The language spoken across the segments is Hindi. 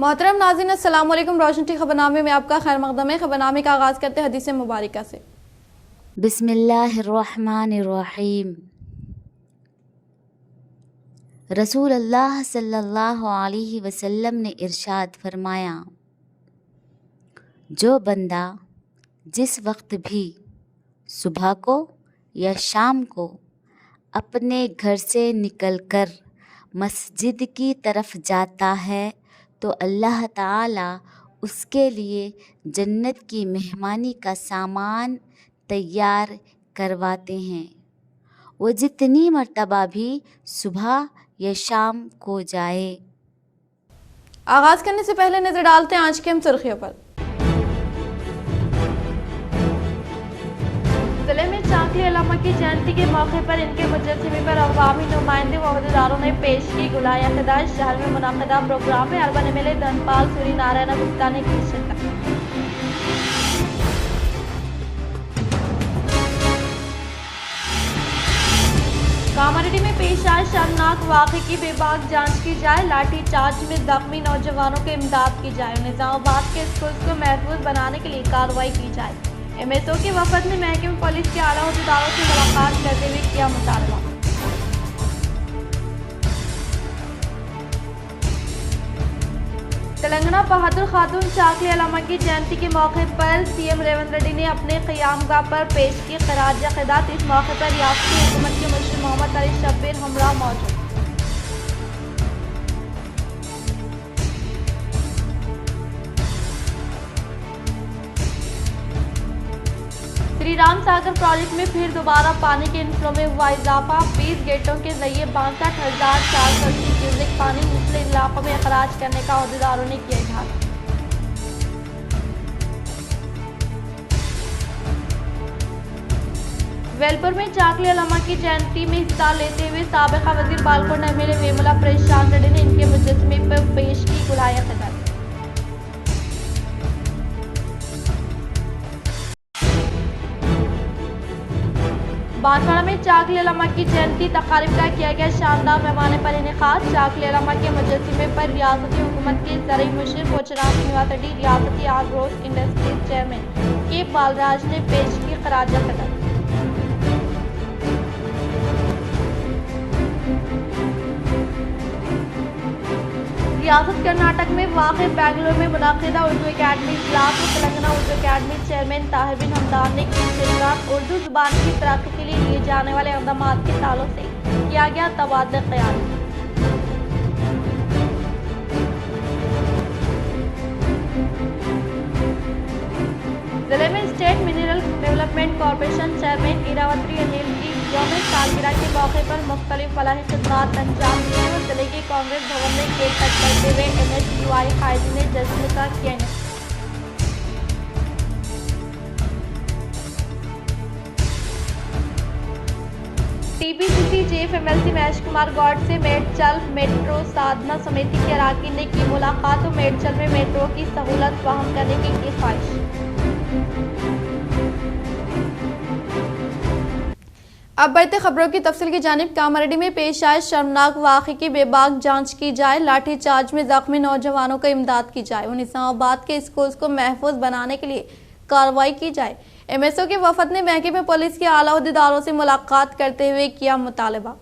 मोहतरम नाज़रीन अस्सलाम वालेकुम। रोशन टी खबरनामे में आपका खैर मकदम है। खबरनामे का आगाज़ करते हैं हदीस मुबारका से। बिस्मिल्लाहिर्रहमानिर्रहीम। रसूल अल्लाह सल्लल्लाहु अलैहि वसल्लम ने इरशाद फरमाया, जो बंदा जिस वक्त भी सुबह को या शाम को अपने घर से निकलकर मस्जिद की तरफ जाता है तो अल्लाह ताला उसके लिए जन्नत की मेहमानी का सामान तैयार करवाते हैं। वो जितनी मर्तबा भी सुबह या शाम को जाए। आगाज़ करने से पहले नज़र डालते हैं आज की हम सुर्खियों पर। जिले में चाकली अल्लामा की जयंती के मौके पर इनके मुजस्समे पर अवामी नुमाइंदे व अहदेदारों ने पेश की गुलाय अक़ीदा। शहर में मुनक़िदा प्रोग्राम में अर्बन एमएलए धनपाल सूरी नारायण गुप्ता ने की शिरकत। कामारेड्डी में पेश आए शर्मनाक वाक़े की बेबाक जांच की जाए। लाठी चार्ज में जख्मी नौजवानों को इमदाद की जाए। निज़ामाबाद के स्कूल को महफूज बनाने के लिए कार्रवाई की जाए। एमएसओ के वफद ने महकमे पुलिस के आला अहदेदारों से मुलाकात करते हुए किया मुतालबा। तेलंगाना बहादुर खातून चाकली अल्लामा की जयंती के मौके पर सीएम रेवंत रेड्डी ने अपने क़यामगाह पर पेश की खराज अक़ीदत। इस मौके पर रियासती हुकूमत के मुशीर मोहम्मद अली शब्बीर हमरा मौजूद। श्री राम सागर प्रोजेक्ट में फिर दोबारा पानी के इनफ्लो में हुआ इजाफा। 20 गेटों के जरिए 62,480 क्यूसेक पानी निचले इलाकों में अखराज करने का अहदेदारों ने किया इजहार। वेलपुर में चाकली अल्लामा की जयंती में हिस्सा लेते हुए साबिका वजीर बालकोट एमएलए वेमुला प्रशांत रेड्डी ने इनके मुजस्समे पर पेश की गुलाय अक़ीदत। बांसवाड़ा में चाकली अल्लामा की जयंती तकारीब का किया गया शानदार पैमाने पर इनेकाद। चाकली अल्लामा के मुजस्समे पर रियासती हुकूमत के ज़रई मुशीर पोचराम श्रीनिवास रेड्डी, रियासती आग्रोस इंडस्ट्रीज चेयरमैन के बालराज ने पेश की खराज अक़ीदत। रियासत कर्नाटक में वाक़ बेंगलुरु में मुनक़िदा उर्दू अकादमी इजलास में तेलंगाना उर्दू अकादमी चेयरमैन ताहिर बिन हमदान ने की शिरकत। उर्दू ज़ुबान की तरक्की के लिए लिए जाने वाले इक़दामात के ताल्लुक़ से किया गया तबादला ख़याल। जिले में state mineral development corporation chairman Iravati Anil की यौम सालगिरह के मौके पर मुख्तलिफ फलाही खिदमात अंजाम दिए और जिले के कांग्रेस भवन में केक कट करते हुए NSUI कायदीन ने जश्न का किया। TPCC JFMLC महेश कुमार गौड़ से मेडचल मेट्रो साधना समिति के अरकान ने की मुलाकात और मेडचल में मेट्रो की सहूलत फराहम करने की ख्वाहिश। अब बढ़ते खबरों की तफसील की जानिब। कामारेड्डी में पेश आए शर्मनाक वाक़े की बेबाक जांच की जाए। लाठी चार्ज में जख्मी नौजवानों को इमदाद की जाए और निज़ामाबाद के स्कूल्स को महफूज बनाने के लिए कार्रवाई की जाए। एमएसओ के वफद ने महकमे पुलिस के आला अहदेदारों से मुलाकात करते हुए किया मुतालबा।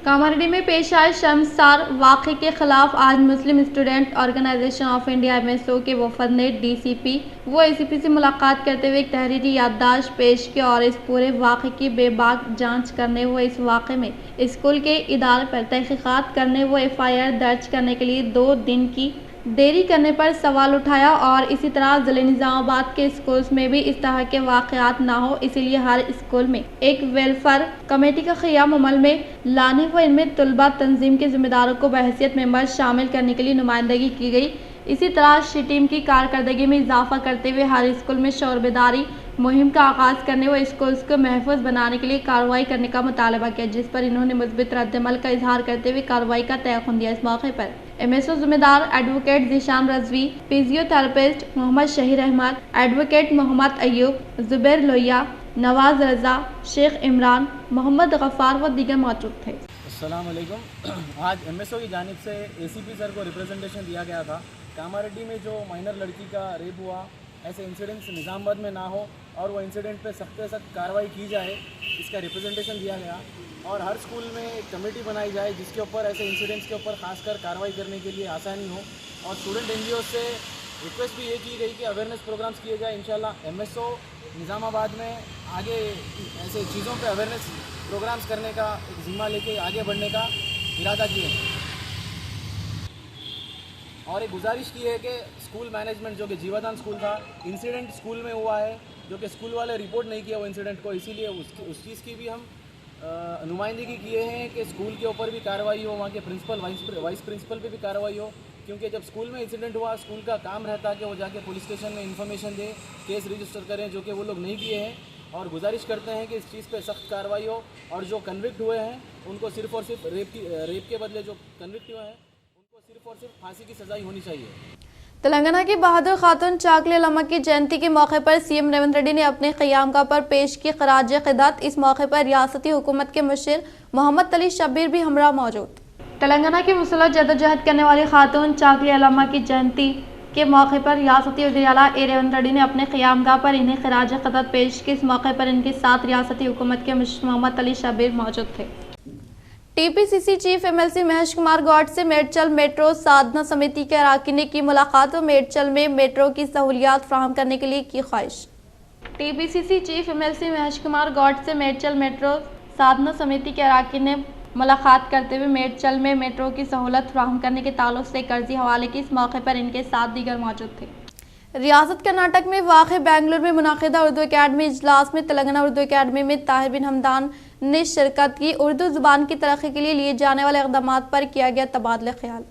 कामारेड्डी में पेश आए शर्मसार वाक़े के खिलाफ आज Muslim student organisation of India MSO के वफद ने DCP व ACP से मुलाकात करते हुए एक तहरीरी याददाश्त पेश की और इस पूरे वाक़े की बेबाक जांच करने व इस वाक़े में स्कूल के इदारे पर तहक़ीक़ात करने व FIR दर्ज करने के लिए 2 दिन की देरी करने पर सवाल उठाया और इसी तरह ज़िले निज़ामाबाद के स्कूल्स में भी इस तरह के वाक़यात ना हो, इसीलिए हर स्कूल में एक वेलफेयर कमेटी का क़याम अमल में लाने व इनमें तलबा तंजीम के ज़िम्मेदारों को बहैसियत मेंबर शामिल करने के लिए नुमाइंदगी की गई। इसी तरह शी टीम की कारकर्दगी में इजाफा करते हुए हर स्कूल में शौर बेदारी मुहिम का आगाज़ करने व स्कूल्स को महफूज बनाने के लिए कार्रवाई करने का मुतालबा किया, जिस पर इन्होंने मुस्बित रद्दअमल का इजहार करते हुए कार्रवाई का तयक़ुन दिया। इस मौके पर एमएसओ ज़िम्मेदार advocate Zeeshan Rizvi, physiotherapist Mohammad Shaheer Ahmed, advocate Mohammad Ayub, Zubair Lohia, Nawaz Raza, Sheikh Imran, Mohammad Ghaffar व दीगर मौजूद थे। अस्सलाम वालेकुम। आज एमएसओ की जानिब से एसीपी सर को रिप्रेजेंटेशन दिया गया था। कामारेड्डी में जो माइनर लड़की का रेप हुआ, ऐसे इंसिडेंट्स निज़ामाबाद में ना हो और वो इंसिडेंट पे सख्त से सख्त कार्रवाई की जाए, इसका रिप्रेजेंटेशन दिया गया। और हर स्कूल में एक कमेटी बनाई जाए जिसके ऊपर ऐसे इंसिडेंट्स के ऊपर खासकर कार्रवाई करने के लिए आसानी हो। और स्टूडेंट एनजीओ से रिक्वेस्ट भी ये की गई कि अवेयरनेस प्रोग्राम्स किए जाए। इंशाल्लाह एमएसओ निज़ामाबाद में आगे ऐसे चीज़ों पे अवेयरनेस प्रोग्राम्स करने का एक जिम्मा लेके आगे बढ़ने का इरादा किए हैं। और एक गुजारिश की है कि स्कूल मैनेजमेंट, जो कि जीवादान स्कूल था, इंसिडेंट स्कूल में हुआ है जो कि स्कूल वाले रिपोर्ट नहीं किया वो इंसिडेंट को, इसीलिए उस चीज़ की भी हम नुमाइंदगी किए हैं कि स्कूल के ऊपर भी कार्रवाई हो, वहाँ के प्रिंसिपल वाइस प्रिंसिपल पे भी कार्रवाई हो। क्योंकि जब स्कूल में इंसिडेंट हुआ, स्कूल का काम रहता है कि वो जाके पुलिस स्टेशन में इन्फॉर्मेशन दे, केस रजिस्टर करें, जो कि वो लोग नहीं किए हैं। और गुजारिश करते हैं कि इस चीज़ पे सख्त कार्रवाई हो और जो कन्विक्ट हुए हैं उनको सिर्फ और सिर्फ रेप के बदले जो कन्विक्ट हुए हैं उनको सिर्फ और सिर्फ फांसी की सज़ाई होनी चाहिए। तेलंगाना की बहादुर खातून चाकली अल्लामा की जयंती के मौके पर सीएम रेवंत रेड्डी ने अपने क़यामगाह पर पेश की खराज क़िदत। इस मौके पर रियासती हुकूमत के मुशीर मोहम्मद अली शब्बीर भी हमरा मौजूद। तेलंगाना की मुसल्लह जदोजहद करने वाली खातून चाकली अल्लामा की जयंती के मौके पर रियासती वज़ीर आला ए रेवंत रेड्डी ने अपने क़यामगाह पर इन्हें खराज क़िदत पेश की। इस मौके पर इनके साथ रियासती हुकूमत के मुशीर मोहम्मद अली शब्बीर मौजूद थे। TPCC chief MLC Mahesh Kumar Goud से मेडचल मेट्रो साधना समिति के अरकान ने की मुलाकात और मेडचल में मेट्रो की सहूलियात फराहम करने के लिए की ख्वाहिश। TPCC chief MLC Mahesh Kumar Goud से मेडचल मेट्रो साधना समिति के अरकान ने मुलाकात करते हुए मेडचल में मेट्रो की सहूलत फराहम करने के ताल्लुक से कर्जी हवाले की। इस मौके पर इनके साथ दीगर मौजूद थे। रियासत कर्नाटक में वाक़ बेंगलुरु में मुनाकिदा उर्दू अकादमी इजलास में तेलंगाना उर्दू अकादमी में ताहिर बिन हमदान ने शिरकत की। उर्दू ज़ुबान की तरक्की के लिए जाने वाले इक़दाम पर किया गया तबादला ख्याल।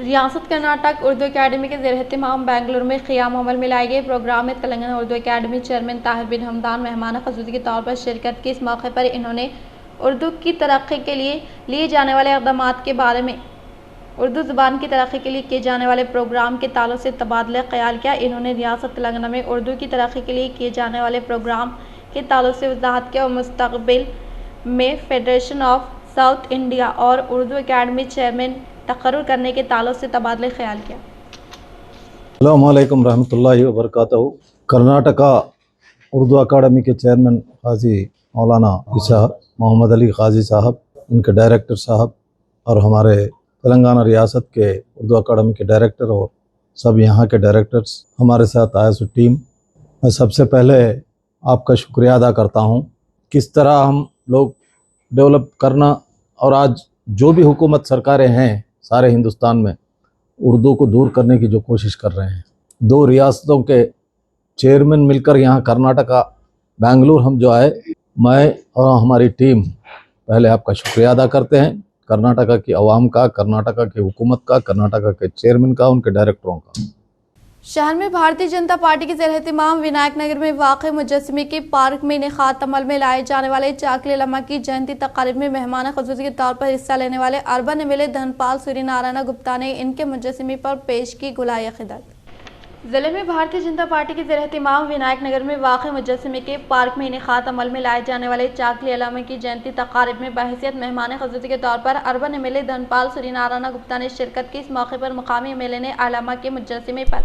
रियासत कर्नाटक उर्दू अकादमी के ज़ेर-ए-एहतिमाम बेंगलुरु में क़याम अमल में लाए गए प्रोग्राम में तेलंगाना उर्दू अकादमी चेयरमैन ताहिर बिन हमदान मेहमान ख़ुसूसी के तौर पर शिरकत की। इस मौके पर इन्होंने उर्दू की तरक्की के लिए जाने वाले इक़दाम के बारे में उर्दू ज़ुबान की तरक्की के लिए किए जाने वाले प्रोग्राम के ताल्लुक से तबादला ख्याल किया। इन्होंने रियासत तेलंगाना में उर्दू की तरक्की के लिए किए जाने वाले प्रोग्राम के ताल्लुक से वजाहत किया और मुस्तक़बिल में फेडरेशन ऑफ साउथ इंडिया और उर्दू अकादमी चेयरमैन तकर्रुर करने के ताल्लुक से तबादला ख्याल किया। अस्सलामु अलैकुम रहमतुल्लाहि व बरकातहू। कर्नाटक उर्दू अकादमी के चेयरमैन काजी मौलाना साहब मोहम्मद अली काजी साहब, उनके डायरेक्टर साहब और हमारे तेलंगाना रियासत के उर्दू अकादमी के डायरेक्टर और सब यहाँ के डायरेक्टर्स हमारे साथ आए सो टीम, मैं सबसे पहले आपका शुक्रिया अदा करता हूँ। किस तरह हम लोग डेवलप करना और आज जो भी हुकूमत सरकारें हैं सारे हिंदुस्तान में उर्दू को दूर करने की जो कोशिश कर रहे हैं। दो रियासतों के चेयरमैन मिलकर यहाँ कर्नाटका बेंगलुरु हम जो आए, मैं और हमारी टीम पहले आपका शुक्रिया अदा करते हैं, कर्नाटका की आवाम का, कर्नाटका की हुकूमत का, कर्नाटका के चेयरमैन का, उनके डायरेक्टरों का। शहर में भारतीय जनता पार्टी के ज़ेर-ए-एहतिमाम विनायक नगर में वाक़ मुजस्समे के पार्क में इनेक़ाद अमल में लाए जाने वाले चाकली अल्लामा की जयंती तक़रीब में मेहमान ख़ुसूसी के तौर पर हिस्सा लेने वाले अर्बन एमएलए धनपाल सूर्यनारायण गुप्ता ने इनके मुजस्समे पर पेश की गुलाय क़िदत। ज़िले में भारतीय जनता पार्टी के ज़ेर-ए-एहतिमाम विनायक नगर में वाक़ मुजस्समे के पार्क में इनेक़ाद अमल में लाए जाने वाले चाकली अल्लामा की जयंती तक़रीब में बहैसियत मेहमान ख़ुसूसी के तौर पर अर्बन एमएलए धनपाल सूर्यनारायण गुप्ता ने शिरकत की। इस मौके पर मुकामी एमएलए ने अल्लामा के मुजस्समे पर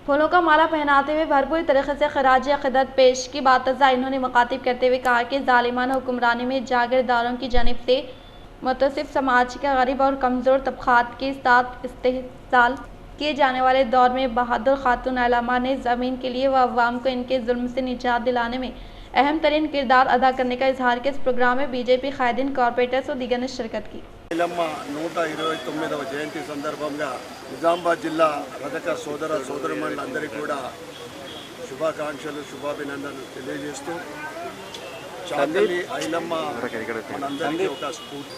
फूलों का माला पहनाते हुए भरपूर तरीके से खराज अक़ीदत पेश की। बातज़ा इन्होंने मुखातिब करते हुए कहा कि ज़ालिमाना हुक्मरानी में जागीरदारों की जानिब से मुतसिफ समाज के गरीब और कमज़ोर तबक़ात के साथ इस्तेहसाल किए जाने वाले दौर में बहादुर खातून अल्लामा ने ज़मीन के लिए व अवाम को इनके जुल्म से निजात दिलाने में अहम तरीन किरदार अदा करने का इजहार किया। इस प्रोग्राम में बीजेपी कायदीन, कॉर्पोरेटर्स और दीगर ने शिरकत की। 129వ జయంతి సందర్భంగా నిజామాబాద్ జిల్లా రజక సోదర సోదరీమణులందరికీ కూడా శుభాకాంక్షలు, శుభాభినందనలు తెలియజేస్తూ చాకలి ఐలమ్మ మనందరికీ ఒక స్ఫూర్తి.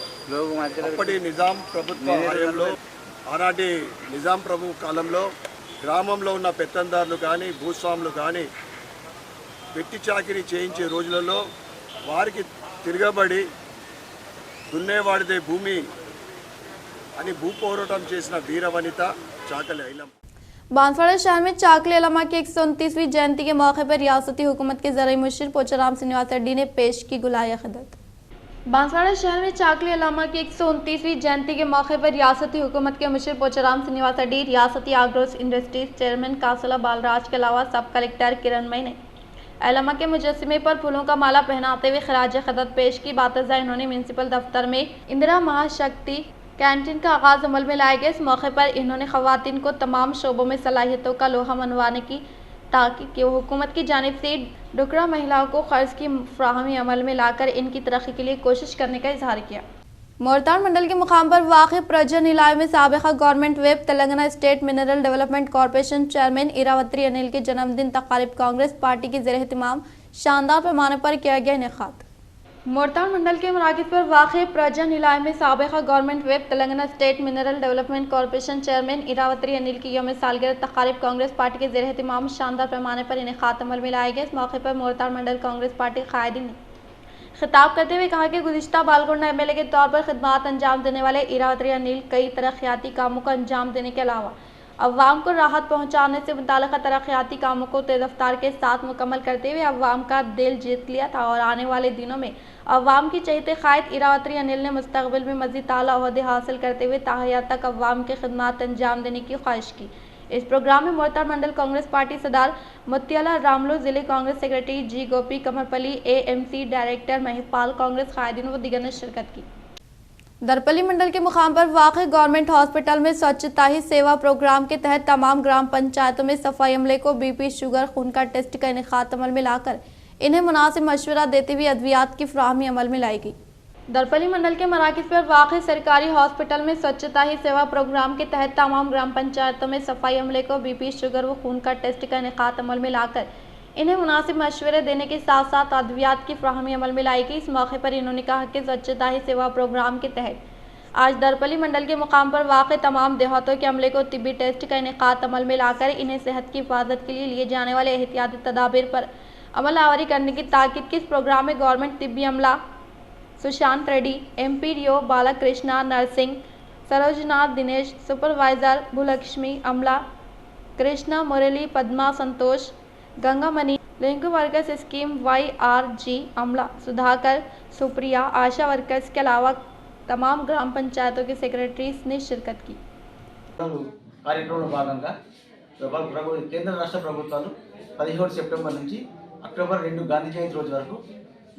అప్పటి నిజాం ప్రభుత్వ హయాంలో, ఆనాటి నిజాం ప్రభు కాలంలో గ్రామంలో ఉన్న పెత్తందారులు కానీ భూస్వాములు కానీ పెట్టి చాకిరీ చేయించే రోజులలో వారికి తిరగబడి దున్నేవాడిదే భూమి అని భూపోరాటం చేసిన వీరవనిత చాకలి ఐలమ్మ। बांसवाड़ा शहर में चाकली अल्लामा की 129वीं जयंती के मौके पर रियासती हुकूमत के ज़राई मुशीर पोचाराम श्रीनिवास रेड्डी ने पेश की गुलाय क़िदत। बांसवाड़ा शहर में चाकली अल्लामा की 129वीं जयंती के मौके पर रियासती हुकूमत के मुशीर पोचाराम श्रीनिवास रेड्डी, रियासती आग्रोस इंडस्ट्रीज चेयरमैन कासला बालराज के अलावा सब कलेक्टर किरणमयी ने अल्लामा के मुजस्समे पर फूलों का माला पहनाते हुए खराज खदत पेश की। बातज़ा इन्होंने म्यूनसिपल दफ्तर में इंदिरा महाशक्ति कैंटीन का आगाज अमल में लाए गए। इस मौके पर इन्होंने खवातीन को तमाम शोबों में सलाहियतों का लोहा मनवाने की ताकि कि हुकूमत की जानिब से डुकरा महिलाओं को कर्ज की फ्राहमी अमल में लाकर इनकी तरक्की के लिए कोशिश करने का इजहार किया। मोरतान मंडल के मुकाम पर वाक़ प्रजन इलाके में साबिक़ा गवर्नमेंट वेब Telangana state mineral development corporation chairman Iravati Anil के जन्मदिन तकारीब कांग्रेस पार्टी के ज़ेर एहतमाम शानदार पैमाने पर किया गया इनेकाद। मोरतान मंडल के मराकज़ पर वाक़ प्रजन इलाके में साबिक़ा गवर्नमेंट वेब Telangana state mineral development corporation chairman Iravati Anil की यौम सालगिरह तकारीब कांग्रेस पार्टी के ज़ेर एहतमाम शानदार पैमाने पर इनेकाद अमल में लाए गए। इस मौके पर मोरतान मंडल कांग्रेस पार्टी कायदीन ने खिताब करते हुए कहा कि गुज़िश्ता बालगोंडा एमएलए के तौर पर खिदमात अंजाम देने वाले इरावती अनिल कई तरक्याती कामों को अंजाम देने के अलावा अवाम को राहत पहुंचाने से मुताल्लिक़ तरक्याती कामों को तेज़ रफ्तार के साथ मुकम्मल करते हुए अवाम का दिल जीत लिया था और आने वाले दिनों में अवाम की चहीते क़ायद इरावती अनिल ने मुस्तक़बिल में मज़ीद आला ओहदे हासिल करते हुए ताहयात तक अवाम की खिदमत अंजाम देने की ख्वाहिश की। इस प्रोग्राम में मोरतान मंडल कांग्रेस पार्टी सदार मुत्तियाला रामलो, जिले कांग्रेस सेक्रेटरी जी गोपी, कमरपल्ली एएमसी डायरेक्टर महिपाल, कांग्रेस कायदीन व दीगर ने शिरकत की। दरपल्ली मंडल के मुकाम पर वाक़ गवर्नमेंट हॉस्पिटल में स्वच्छता ही सेवा प्रोग्राम के तहत तमाम ग्राम पंचायतों में सफाई अमले को बीपी, शुगर, खून का टेस्ट का इनेकाद अमल में लाकर इन्हें मुनासिब मशवरा देते हुए अद्वियात की फ्राहमी अमल में लाई गई। दरपल्ली मंडल के मराकज़ पर वाक़ सरकारी हॉस्पिटल में स्वच्छता ही सेवा प्रोग्राम के तहत तमाम ग्राम पंचायतों में सफाई अमले को बीपी, शुगर व खून का टेस्ट का इनेकाद अमल में लाकर इन्हें मुनासिब मशवरे देने के साथ साथ अद्वियात की फ्राहमी अमल में लाई गई। इस मौके पर इन्होंने कहा कि स्वच्छता ही सेवा प्रोग्राम के तहत आज दरपल्ली मंडल के मुकाम पर वाक़ तमाम देहातों के अमले को तिब्बी टेस्ट का इनेकाद अमल में लाकर इन्हें सेहत की हिफाजत के लिए जाने वाले एहतियाती तदाबीर पर अमल आवरी करने की ताकीद की। इस प्रोग्राम में गवर्नमेंट तिब्बी अमला Sushant Reddy, MPDO Balakrishna, nursing Sarojnath Dinesh, supervisor Bhulakshmi, अमला Krishna Murali, Padma Santosh, Gangamani, link workers scheme YRG अमला सुधाकर, सुप्रिया, आशा वर्कर्स के अलावा तमाम ग्राम पंचायतों के सेक्रेटरीज ने शिरकत की। కార్యక్రమంలో భాగంగా కేంద్ర రాష్ట్ర ప్రభుత్వాలు 17 సెప్టెంబర్ నుంచి అక్టోబర్ 2 గాంధీ జయంతి రోజు వరకు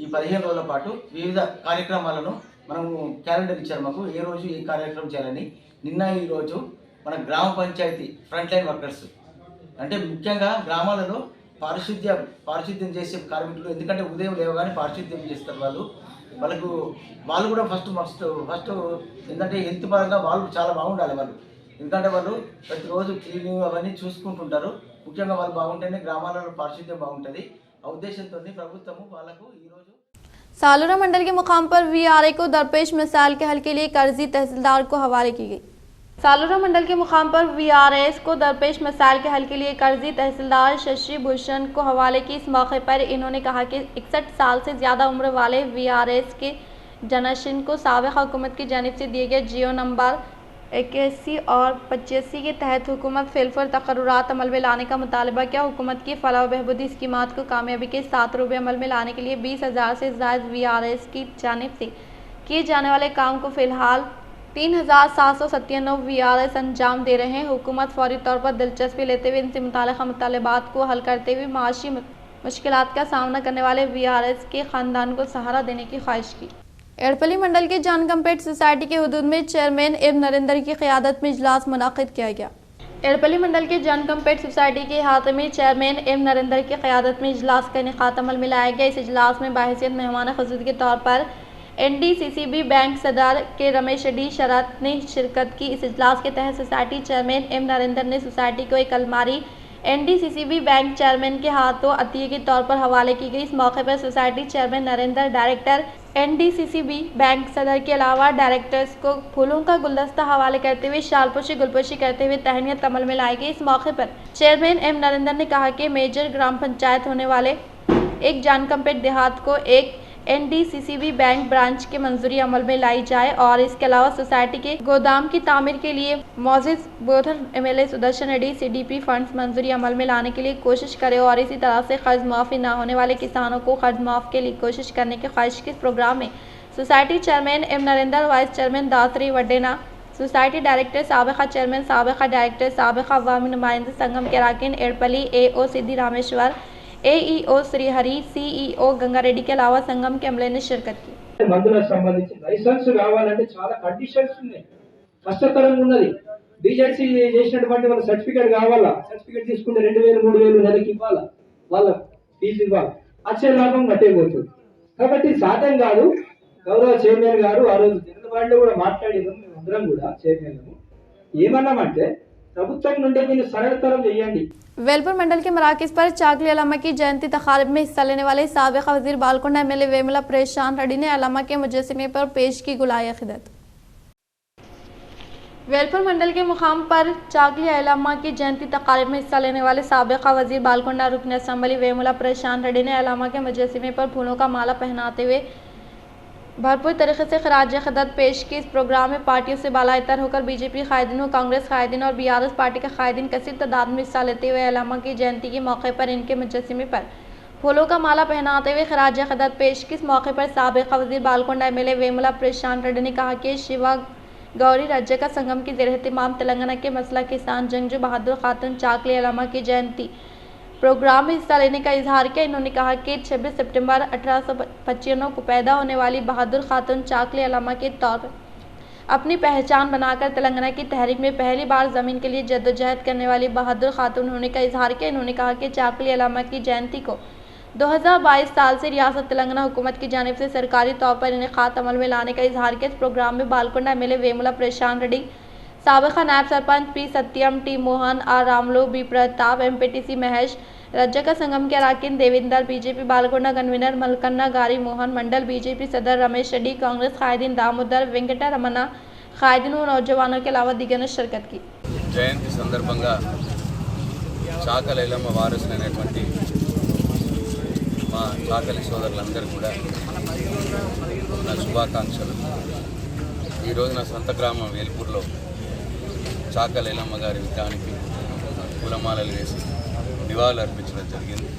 ఈ 15 రోజుల పాటు వివిధ కార్యక్రమాలను మనము క్యాలెండర్ ఇచ్చారు మాకు ఏ రోజు ఏ కార్యక్రమం చేయాలని. నిన్న ఈ రోజు మన గ్రామ పంచాయతీ ఫ్రంట్ లైన్ వర్కర్స్ అంటే ముఖ్యంగా గ్రామాలలో పారిశుద్ధ్యం చేసే కార్మికులు, ఎందుకంటే ఉదయం లేవగానే పారిశుద్ధ్యం చేస్తారు వాళ్ళు కూడా ఫస్ట్ ఏంటంటే హెల్త్ పరంగా వాళ్ళు చాలా బాగుండాలి. వాళ్ళు ఎందుకంటే వాళ్ళు ప్రతిరోజు క్లీనింగ్ అవన్నీ చూసుకుంటుంటారు. ముఖ్యంగా వాళ్ళు బాగుంటేనే గ్రామాలలో పారిశుద్ధ్యం బాగుంటుంది. ఆ ఉద్దేశంతో ప్రభుత్వము వాళ్ళకు ఈరోజు सालूरा मंडल के मुकाम पर VRA को दरपेश मिसाइल के हल के लिए कर्जी तहसीलदार को हवाले की गई। सालूरा मंडल के मुकाम पर VRS को दरपेश मसाइल के हल के लिए कर्जी तहसीलदार शशि भूषण को हवाले की। इस मौके पर इन्होंने कहा कि 61 साल से ज़्यादा उम्र वाले VRS के जनशिन को साबिक़ हुकूमत की जानिब से दिए गए जियो नंबर 81 और 85 के तहत हुकूमत फिलफर तकर्रुरात अमल में लाने का मुतालबा किया। हुकूमत की फलाह व बहबूदी स्कीमात को कामयाबी के साथ रूबे अमल में लाने के लिए 20,000 से ज़ायद VRS की जानिब से किए जाने वाले काम को फ़िलहाल 3,797 VRS अंजाम दे रहे हैं। हुकूमत फौरी तौर पर दिलचस्पी लेते हुए इनसे मुताल्लिक़ मुतालबात को हल करते हुए माशी मुश्किलात का सामना करने वाले VRS के ख़ानदान को सहारा देने की ख्वाहिश की। एड़पल्ली मंडल के जान कंपेट सोसाइटी के हुदूद में चेयरमैन एम नरेंद्र की क़यादत में इजलास मुनाक़िद किया गया। एड़पल्ली मंडल के जान कंपेट सोसाइटी के अहाते में चेयरमैन एम नरेंद्र की क़यादत में इजलास का इनेकाद अमल में लाया गया। इस इजलास में बाहिसियत मेहमान ख़ुसूसी के तौर पर NDCCB बैंक सदर के रमेश डी शरत ने शिरकत की। इस इजलास के तहत सोसाइटी चेयरमैन एम नरेंद्र ने सोसाइटी को एक अलमारी NDCCB बैंक चेयरमैन के हाथों अतिये के तौर पर हवाले की गई। इस मौके पर society chairman Narendra, director NDCCB bank सदर के अलावा डायरेक्टर्स को फूलों का गुलदस्ता हवाले करते हुए शालपोशी गुलपोशी करते हुए तहनीत अमल में लाई गई। इस मौके पर चेयरमैन एम नरेंद्र ने कहा कि मेजर ग्राम पंचायत होने वाले एक जान कंपेट देहात को एक NDCCB बैंक ब्रांच की मंजूरी अमल में लाई जाए और इसके अलावा सोसाइटी के गोदाम की तामीर के लिए मौजूद बोधन MLA Sudarshan Reddy CDP funds मंजूरी अमल में लाने के लिए कोशिश करे और इसी तरह से कर्ज माफ़ी न होने वाले किसानों को कर्ज माफ़ के लिए कोशिश करने की ख्वाहिश के प्रोग्राम में society chairman M Narendra, vice chairman Dasari Vaddena, society director, साबिका चेयरमैन, साबिका डायरेक्टर, साबिका अवामी नुमाइंदे संगम के अरकान एड़पल्ली, AO सिद्धि रामेश्वर, AEO श्रीहरि, CEO गंगारेड्डी के अलावा संगम के अमले ने शिरकत की। మందులకు సంబంధించి లైసెన్స్ కావాలంటే చాలా కండిషన్స్ ఉన్నాయి, కష్టతరంగా ఉన్నది. బీజెడ్సీ చేసినటువంటి వాళ్ళ సర్టిఫికేట్ కావాలా, సర్టిఫికేట్ తీసుకుంటే 2000 3000 నెలకి ఇవ్వాలా, వాళ్ళ ఫీజు ఇవ్వాలి, వచ్చే లాభం గట్టే పోతుంది. కాబట్టి సాధ్యం కాదు. గౌరవ చైర్మన్ గారు ఆ రోజు జనరల్ బాడీలో కూడా మాట్లాడారు, మేమందరం కూడా చైర్మన్ ఏమన్నామంటే ప్రభుత్వం నుండి దీన్ని సరళతరం చేయండి. वेलपुर मंडल के मराकज पर चाकली अलामा की जयंती तकारीब में हिस्सा लेने वाले साबिक़ा वज़ीर बालकोंडा MLA वेमुला परेशान रेड्डी ने अलामा के मुजस्समे पर पेश की गुलाय अक़ीदत। वेलपुर मंडल के मुकाम पर चाकली अलामा की जयंती तकारीब में हिस्सा लेने वाले साबिक़ा वज़ीर बालकोंडा रुकन असम्बली वेमुला परेशान रेड्डी ने अलामा के मुजस्समे पर फूलों का माला पहनाते हुए भरपूर तरीके से खराज अक़ीदत पेश की। इस प्रोग्राम में पार्टियों से बालातर होकर बीजेपी कायदीन, कांग्रेस कायदीन और BRS पार्टी के कायदीन कसीर तादाद में हिस्सा लेते हुए अलामा की जयंती के मौके पर इनके मुजस्समे पर फूलों का माला पहनाते हुए खराज अक़ीदत पेश की। इस मौके पर साबिक़ा वज़ीर बालकोंडा MLA वेमुला परेशान रेड्डी ने कहा कि शिवा गौरी राज्य का संगम की ज़ेर-ए-एहतिमाम तेलंगाना के मसला किसान जंगजू बहादुर खातून चाकली अलामा की जयंती प्रोग्राम में हिस्सा लेने का इजहार किया। इन्होंने कहा कि 26 सितंबर 1895 को पैदा होने वाली बहादुर खातून चाकली अलामा के तौर पर अपनी पहचान बनाकर तेलंगाना की तहरीक में पहली बार ज़मीन के लिए जद्दोजहद करने वाली बहादुर खातून होने का इजहार किया। इन्होंने कहा कि चाकली अलामा की जयंती को 2022 साल से रियासत तेलंगाना हुकूमत की जानिब से सरकारी तौर पर इनेकाद अमल में लाने का इजहार किया। इस प्रोग्राम में बालकोंडा MLA वेमुला परेशान रेड्डी, साबिक़ा नायब सरपंच P सत्यम, T Mohan, R रामलो, B Pratap, MPTC Mahesh, राज्य का संगम के अरकान देवेंद्र, बीजेपी बालकोंडा कन्वीनर मलकन्ना गारी मोहन, मंडल बीजेपी सदर रमेश रेड्डी, कांग्रेस कायदीन दामोदर वेंकटा रमना, कायदीन और नौजवानों के अलावा दिगर ने शिरकत की। జయంతి సందర్భంగా చాకలి ఐలమ్మ వారసులైనటువంటి మా చాకలి సోదరులందరూ కూడా నా శుభాకాంక్షలు. ఈరోజు నా సొంత గ్రామం వేల్పూర్లో చాకలి ఐలమ్మ గారి విగ్రహానికి పూలమాలలు వేసి నివాళులు అర్పించడం జరిగింది.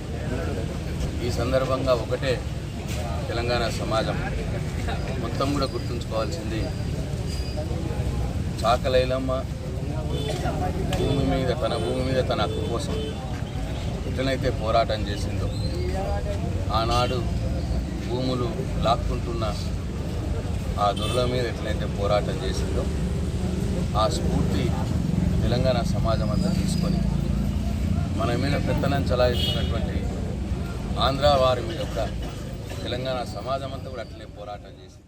ఈ సందర్భంగా ఒకటే తెలంగాణ సమాజం మొత్తం కూడా గుర్తుంచుకోవాల్సింది, చాకలి ఐలమ్మ భూమి మీద తన హక్కు కోసం ఎట్లనైతే పోరాటం చేసిందో, ఆనాడు భూములు లాక్కుంటున్న ఆ దొరల మీద ఎట్లయితే పోరాటం చేసిందో, ఆ స్ఫూర్తి తెలంగాణ సమాజం అంతా తీసుకొని మన మీద పెత్తనం చలాయిస్తున్నటువంటి ఆంధ్ర వారి మీద కూడా తెలంగాణ సమాజం అంతా కూడా అట్లే పోరాటం చేసింది.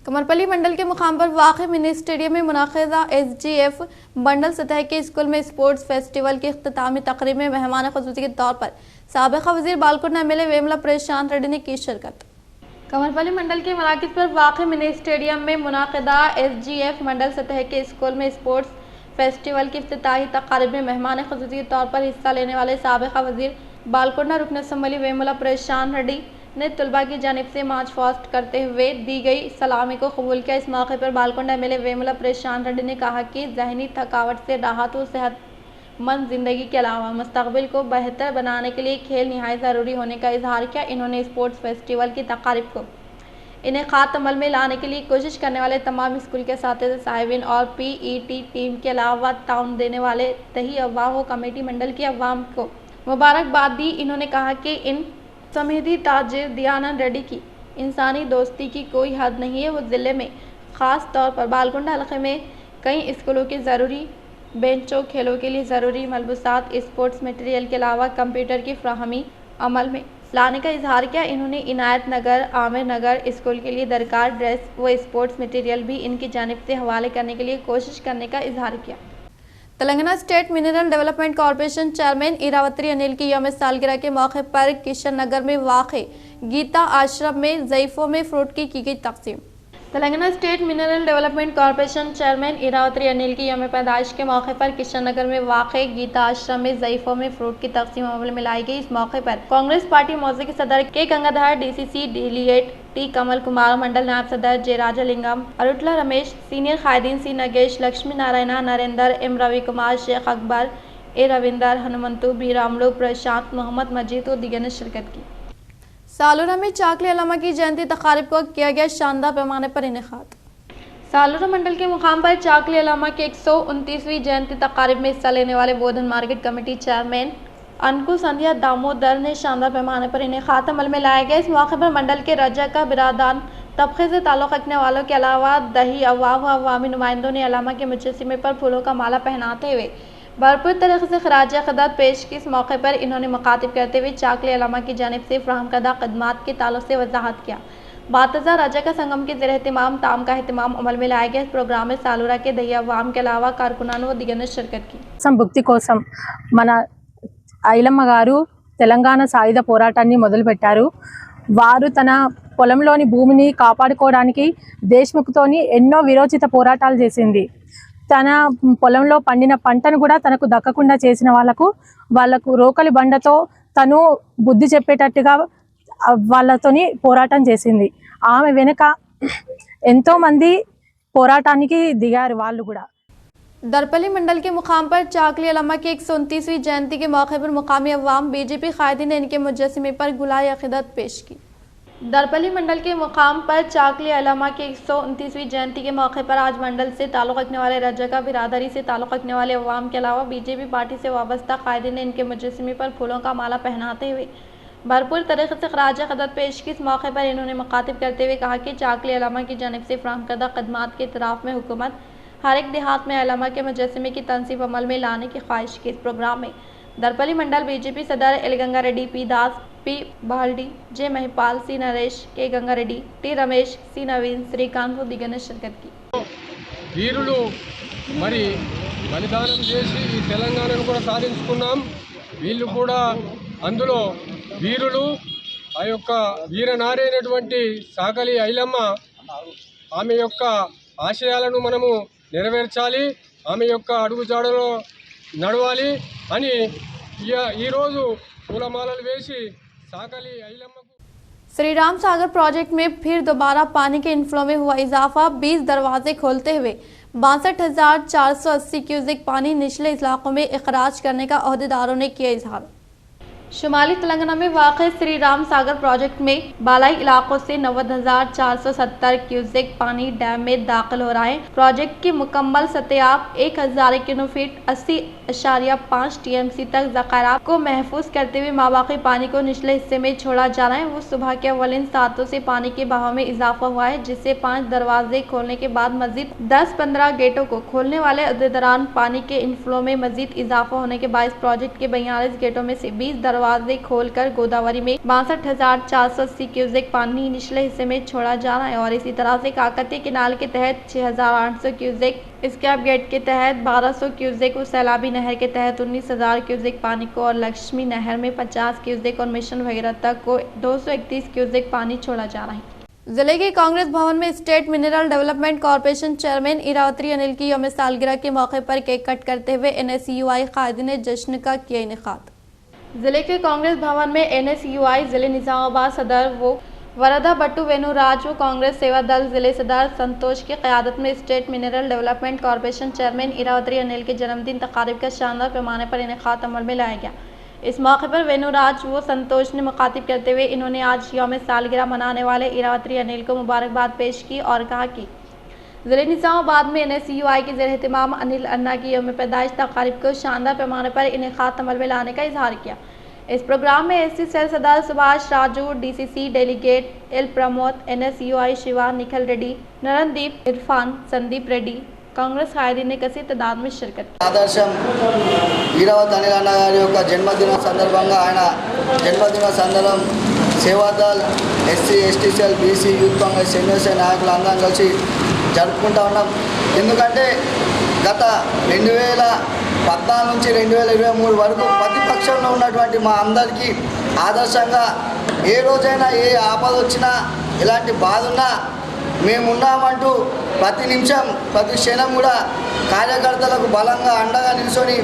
कमरपल्ली मंडल के मुकाम पर वाक़ मिनी स्टेडियम में मुनाक़िदा SGF मंडल सतह के स्कूल में स्पोर्ट्स फेस्टिवल की इख्तितामी तकरीब में मेहमान ख़ुसूसी के तौर पर साबिक़ा वज़ीर बालकोंडा MLA वेमुला परेशान रेड्डी ने की शिरकत। कमरपल्ली मंडल के मराकज़ पर वाक़ मिनी स्टेडियम में मुनाक़िदा SGF मंडल सतह के स्कूल में स्पोर्ट्स फेस्टिवल की इफ्तिताही तकरीब में मेहमान ख़ुसूसी के तौर पर हिस्सा लेने वाले साबिक़ा वज़ीर बालकोंडा रुकन असम्बली वेमुला परेशान रेड्डी ने तलबा की जानिब से मार्च फास्ट करते हुए दी गई सलामी को कबूल किया। इस मौके पर बालकोंडा MLA वेमुला परेशान रेड्डी ने कहा कि जहनी थकावट से राहत और सेहतमंद ज़िंदगी के अलावा मुस्तक़बिल को बेहतर बनाने के लिए खेल नहायत ज़रूरी होने का इजहार किया। इन्होंने स्पोर्ट्स फेस्टिवल की तकारीब को इनेकाद अमल में लाने के लिए कोशिश करने वाले तमाम स्कूल के साथी साहिबीन और PET टीम के अलावा ताउन देने वाले तही अवाम व कमेटी मंडल की अवाम को मुबारकबाद दी। इन्होंने कहा कि इन समीदी ताजिर दयानंद रेड्डी की इंसानी दोस्ती की कोई हद नहीं है। वो ज़िले में ख़ास तौर पर बालकोंडा इलाके में कई स्कूलों की ज़रूरी बेंचों, खेलों के लिए ज़रूरी मलबूसात, स्पोर्ट्स मटेरियल के अलावा कंप्यूटर की फ्राहमी अमल में लाने का इजहार किया। इन्होंने इनायत नगर, आमिर नगर स्कूल के लिए दरकार ड्रेस व स्पोर्ट्स मटेरियल भी इनकी जानिब से हवाले करने के लिए कोशिश करने का इजहार किया। Telangana state mineral development corporation chairman Iravati Anil की यौम सालगिरह के मौके पर किशन नगर में वाक़े गीता आश्रम में ज़ईफ़ों में फ्रूट की गई तक़सीम। Telangana state mineral development corporation chairman Iravati Anil की यौम पैदाइश के मौके पर किशन नगर में वाक़े गीता आश्रम में ज़ईफ़ों में फ्रूट की तक़सीम अमल में लाई गई। इस मौके पर कांग्रेस पार्टी मौजे के सदर के Gangadhar, DCC delegate T Kamal Kumar, mandal नायब सदर J राजालिंगम, अरुटला रमेश, सीनियर कायदीन C Nagesh, Lakshmi Narayan, Narendra, M Ravi Kumar, Sheikh Akbar, A Ravinder, Hanumanthu, B Ramlu, Prashant, Mohammad Majeed और दीगर ने शिरकत की। सालूरा में चाकली अल्लामा की जयंती तकारीब को किया गया शानदार पैमाने पर इनेकाद। सालूरा मंडल के मुकाम पर चाकली अल्लामा की 129वीं जयंती तकारीब में हिस्सा लेने वाले बोधन मार्केट कमेटी चेयरमैन अंकुश संध्या दामोदर ने शानदार पैमाने पर इनेकाद अमल में लाया गया। इस मौके पर मंडल के रजा का बिरादान तबके से ताल्लुक़ रखने वालों के अलावा दही अवाम व अवामी नुमाइंदों ने अल्लामा के मुजस्समे पर फूलों का माला पहनाते हुए भरपूर तरीके से खराज अक़ीदत पेश की। इस मौके पर इन्होंने मुखातिब करते हुए चाकली अल्लामा की जानिब से फ़राहम करदा खदमात के ताल्लुक़ से वजाहत किया। बातज़ा रजा का संगम के ज़ेर एहतिमाम ताम का एहतिमाम अमल में लाया गया। इस प्रोग्राम में सालूरा के दही अवाम के अलावा कारकुनान व दिगर ने शिरकत की। భుక్తి కోసం మన ఐలమ్మ గారు తెలంగాణ సాయుధ పోరాటాన్ని మొదలుపెట్టారు. వారు తన పొలంలోని భూమిని కాపాడుకోవడానికి దేశ్ముఖ్తోని ఎన్నో విరోచిత పోరాటాలు చేసింది. తన పొలంలో పండిన పంటను కూడా తనకు దక్కకుండా చేసిన వాళ్ళకు రోకలి బండతో తను బుద్ధి చెప్పేటట్టుగా వాళ్ళతోని పోరాటం చేసింది. ఆమె వెనుక ఎంతో మంది పోరాటానికి దిగారు వాళ్ళు కూడా. दरपली मंडल के मुकाम पर चाकली अल्लामा की 129वीं जयंती के मौके पर मुकामी अवाम बीजेपी कायदीन ने इनके मुजस्समे पर गुलाय अक़ीदत पेश की। दरपली मंडल के मुकाम पर चाकली अल्लामा की 129वीं जयंती के मौके पर आज मंडल से ताल्लुक़ रखने वाले रजा का बिरादरी से ताल्लुक़ रखने वाले अवाम के अलावा बीजेपी पार्टी से वाबस्ता कायदीन ने इनके मुजस्समे पर फूलों का माला पहनाते हुए भरपूर तरीके से खराज अक़ीदत पेश की। इस मौके पर इन्होंने मुखातिब करते हुए कहा कि चाकली अल्लामा की जानिब से फ़राहम करदा खदमात के इतराफ़ में हुकूमत हर एक देहात में अल्लामा के मुजस्समे की तनसीब अमल में लाने की ख्वाहिश की। इस प्रोग्राम में दरपली मंडल बीजेपी सदर एल गंगा रेड्डी, पी दास, पी बाल्डी, जे महिपाल, सी नरेश, के गंगा रेड्डी, टी रमेश, सी नवीन, श्रीकांत व दिगर ने शिरकत की। వీరులు మరి బలిదానం చేసి ఈ తెలంగాణను కూడా సాధించుకున్నాం. వీళ్ళు కూడా అందులో వీరులు ఆ యొక్క వీరనారి అయినటువంటి చాకలి ఐలమ్మ ఆమె యొక్క ఆశయాలను మనము నెరవేర్చాలి, ఆమె యొక్క అడుగుజాడలో నడవాలి అని ఈరోజు పూలమాలలు వేసి చాకలి ఐలమ్మకు श्री राम सागर प्रोजेक्ट में फिर दोबारा पानी के इनफ्लो में हुआ इजाफा। 20 दरवाजे खोलते हुए 62,480 क्यूसेक पानी निचले इलाकों में इखराज करने का अहदेदारों ने किया इजहार। शुमाली तेलंगाना में वाक़ श्री राम सागर प्रोजेक्ट में बालाई इलाकों से 90,470 क्यूसेक पानी डैम में दाखिल हो रहा है। प्रोजेक्ट की मुकम्मल सतह 1000 क्यूनोफीट 80.5 TMC तक ज़खायर को महफूज करते हुए माबाकी पानी को निचले हिस्से में छोड़ा जा रहा है। वो सुबह के अव्वलिन सातों से पानी के बहाव में इजाफा हुआ है, जिससे 5 दरवाजे खोलने के बाद मजीद 10-15 गेटों को खोलने वाले दौरान पानी के इनफ्लो में मजीद इजाफा होने के बाद प्रोजेक्ट के 42 गेटों में से 20 दरवाजे खोलकर गोदावरी में 62,480 क्यूसेक पानी निचले हिस्से में छोड़ा जा रहा है। और इसी तरह से काकती किनाल के तहत 6,800 क्यूसेक, स्कैप गेट के तहत 1200 क्यूसेक, सैलाबी नहर के तहत 19,000 क्यूसेक पानी को और लक्ष्मी नहर में 50 क्यूसेक और मिशन वगैरह तक को 231 क्यूसेक पानी छोड़ा जा रहा है। जिले के कांग्रेस भवन में state mineral development corporation chairman Iravati Anil की यौम सालगिरह के मौके पर केक कट करते हुए NSUI कायदीन ने जश्न का किया इनेकाद। जिले के कांग्रेस भवन में NSUI जिले निजामाबाद सदर वो वरदा बट्टू वेनुराज व कांग्रेस सेवा दल जिले सदर संतोष की क़यादत में state mineral development corporation chairman Iravati Anil के जन्मदिन तकारीब का शानदार पैमाने पर इनेकाद अमल में लाया गया। इस मौके पर वेनुराज व संतोष ने मुखातिब करते हुए इन्होंने आज यौम सालगिरह मनाने वाले इरावती अनिल को मुबारकबाद पेश की और कहा कि जिले निजामाबाद में NSUI के ज़ेर एहतिमाम अनिल अन्ना की यौम पैदाइश तकारीब को शानदार पैमाने पर इनेकाद अमल में लाने का इजहार किया। इस प्रोग्राम में SC सेल सदर Subhash Raju, DCC delegate L Pramod, NSUI Shiva, Nikhil Reddy, Narandeep, Irfan, Sandeep Reddy, Congress कायदीन ने कसी तादाद में शिरकत की। ఆదర్శం ఈరావతి అనిల్ అన్న గారి యొక్క జన్మదిన సందర్భంగా ఆయన జన్మదిన సందర్భం Seva Dal SC ST cell BC youth Congress MSA నాయకులు అందరం కలిసి జరుపుకుంటా ఉన్నాం. ఎందుకంటే గత 2014 నుంచి 2023 వరకు ప్రతిపక్షంలో ఉన్నటువంటి మా అందరికీ ఆదర్శంగా ఏ రోజైనా ఏ ఆపద వచ్చినా ఎలాంటి బాధ ఉన్నా మేమున్నామంటూ ప్రతి నిమిషం ప్రతి క్షణం కూడా కార్యకర్తలకు బలంగా అండగా నిల్చొని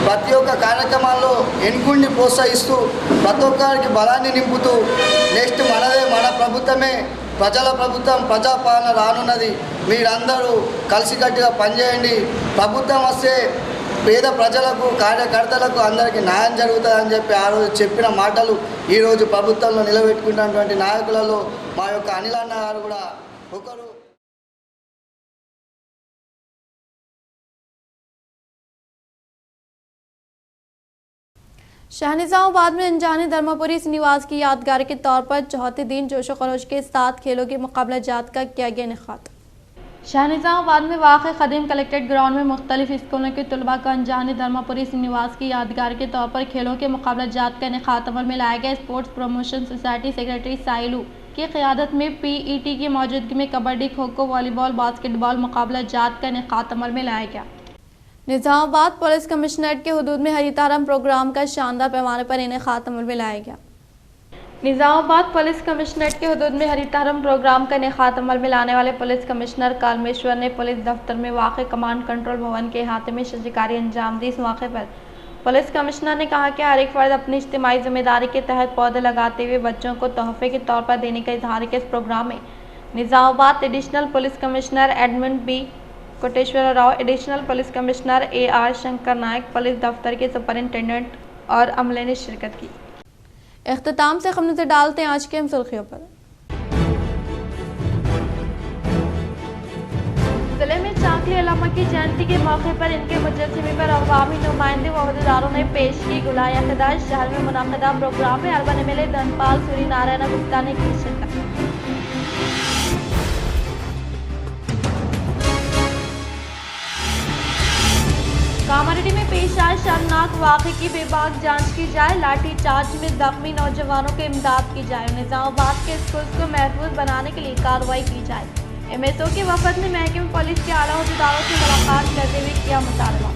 ప్రతి ఒక్క కార్యక్రమాల్లో ఎన్నుకుండి ప్రోత్సహిస్తూ ప్రతి ఒక్కరికి బలాన్ని నింపుతూ నెక్స్ట్ మనదే మన ప్రభుత్వమే ప్రజల ప్రభుత్వం ప్రజాపాలన రానున్నది, మీరందరూ కలిసికట్టుగా పనిచేయండి, ప్రభుత్వం వస్తే పేద ప్రజలకు కార్యకర్తలకు అందరికీ న్యాయం జరుగుతుందని చెప్పి ఆ రోజు చెప్పిన మాటలు ఈరోజు ప్రభుత్వంలో నిలబెట్టుకున్నటువంటి నాయకులలో మా యొక్క అనిల్ అన్న గారు కూడా ఒకరు. शाहनिजामाबाद में अनजाने धर्मपुरी निवास की यादगार के तौर पर चौथे दिन जोशो खरोश के साथ खेलों के मुकाबला जात का किया गया इनेकाद। शाहनिजामाबाद में वाक़ ख़दीम कलेक्ट्रेट ग्राउंड में मुख्तलिफ स्कूलों के तलबा का अनजाने धर्मपुरी निवास की यादगार के तौर पर खेलों के मुकाबला जात का इनेकाद अमल में लाया गया। Sports promotion society secretary Sailu की क़यादत में PET की मौजूदगी में कबड्डी, खो खो, वॉलीबॉल, बास्केटबॉल मुकाबला जात का इनेकाद अमल में लाया गया। निज़ामाबाद पुलिस कमिश्नरेट के हुदूद में हरितारम प्रोग्राम का शानदार पैमाने पर इनेकाद अमल में लाया गया। निज़ामाबाद पुलिस कमिश्नरेट के हुदूद में हरितारम प्रोग्राम का इनेकाद अमल में लाने वाले पुलिस कमिश्नर कालमेश्वर ने पुलिस दफ्तर में वाक़ कमांड कंट्रोल भवन के अहाते में शिकारी अंजाम दी। इस मौके पर पुलिस कमिश्नर ने कहा कि हर एक फर्द अपनी इज्तिमाई जिम्मेदारी के तहत पौधे लगाते हुए बच्चों को तोहफे के तौर पर देने का इजहार किया। इस प्रोग्राम में Nizamabad additional police commissioner Edmund B Koteshwar Rao, additional police commissioner AR Shankar Nayak, police दफ्तर के सुपरिंटेंडेंट और अमले ने शिरकत की। इख्तिताम से हम नजर डालते हैं आज के अहम सुर्खियों पर। जिले में चाकली अल्लामा की जयंती के मौके पर इनके मुजस्समे पर अवामी नुमाइंदे व अहदेदारों ने पेश की गुलाय अक़ीदा। शहर में मुनाक़िदा प्रोग्राम में अर्बन MLA धनपाल सूरी नारायण गुप्ता ने की शिरकत। कामारेड्डी में पेश आए शर्मनाक वाक़े की बेबाक जांच की जाए। लाठी चार्ज में जख्मी नौजवानों को इमदाद की जाए। निज़ामाबाद के स्कूल्स को महफूज बनाने के लिए कार्रवाई की जाए। MSO के वफद ने महकमे पुलिस के आला अहदेदारों से मुलाकात करते हुए किया मुतालबा।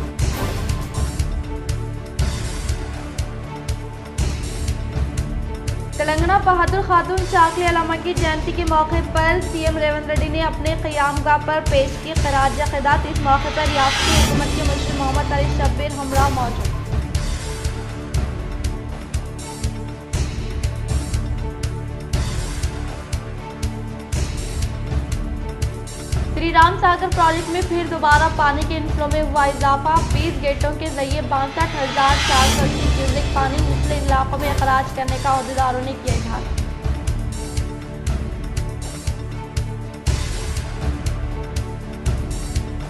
तेलंगाना बहादुर खातून चाकली अल्लामा की जयंती के मौके पर CM रेवंत रेड्डी ने अपने क़यामगाह पर पेश की ख़राज अक़ीदत। इस मौके पर रियासती हुकूमत के मुशीर मोहम्मद अली शब्बीर हमरा मौजूद। श्री राम सागर प्रोजेक्ट में फिर दोबारा पानी के इनफ्लो में हुआ इजाफा। 20 गेटों के जरिए 62,480 क्यूसेक पानी निचले इलाकों में अखराज करने का अहदेदारों ने किया इजहार।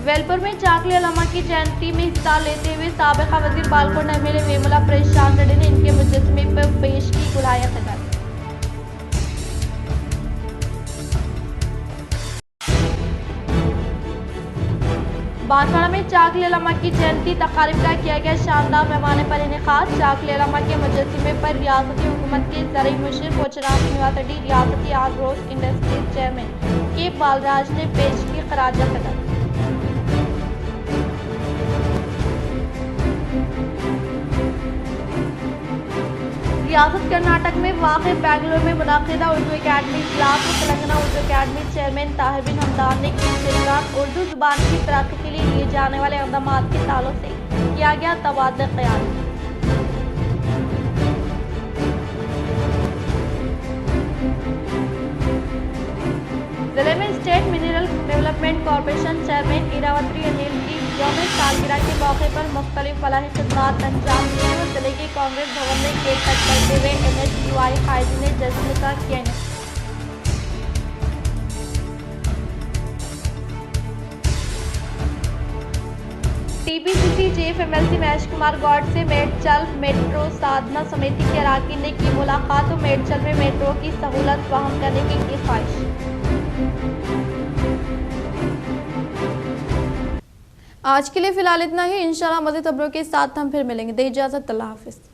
वेलपुर में चाकली अल्लामा की जयंती में हिस्सा लेते हुए साबिका वजीर बालकोट MLA वेमुला प्रशांत रेड्डी ने इनके मुजस्समे पर पेश की गुलाय अक़ीदत। बांसवाड़ा में चाकली अल्लामा की जयंती तकारीब का किया गया शानदार पैमाने पर इनेकाद। चाकली अल्लामा के मुजस्समे पर रियासती हुकूमत के ज़रई मुशीर पोचराम श्रीनिवास रेड्डी, रियासती आग्रोस इंडस्ट्रीज चेयरमैन के बालराज ने पेश की ख़राज अक़ीदत। रियासत कर्नाटक में वाक़ बेंगलुरु में मुनाक़िदा उर्दू अकादमी इजलास में तेलंगाना उर्दू अकादमी चेयरमैन ताहिर बिन हमदान ने की शिरकत। उर्दू ज़ुबान की तरक्की के लिए लिए जाने वाले इक़दामात के ताल्लुक़ से किया गया तबादला ख़याल। जिले में state mineral development corporation chairman Iravati Anil की यौम सालगिरह के मौके पर मुख्तलिफ फलाही खिदमात अंजाम दिए और जिले के कांग्रेस भवन में केक कट करते हुए NSUI कायदी ने जश्न का किया। TPCC chief MLC Mahesh Kumar Goud से मेडचल मेट्रो साधना समिति के अराकीन ने की मुलाकात और मेडचल में मेट्रो की सहूलत फराहम करने की ख्वाहिश। आज के लिए फिलहाल इतना ही। इंशाल्लाह मज़ीद खबरों के साथ हम फिर मिलेंगे। दे इजाज़त, अल्लाह हाफ़िज़।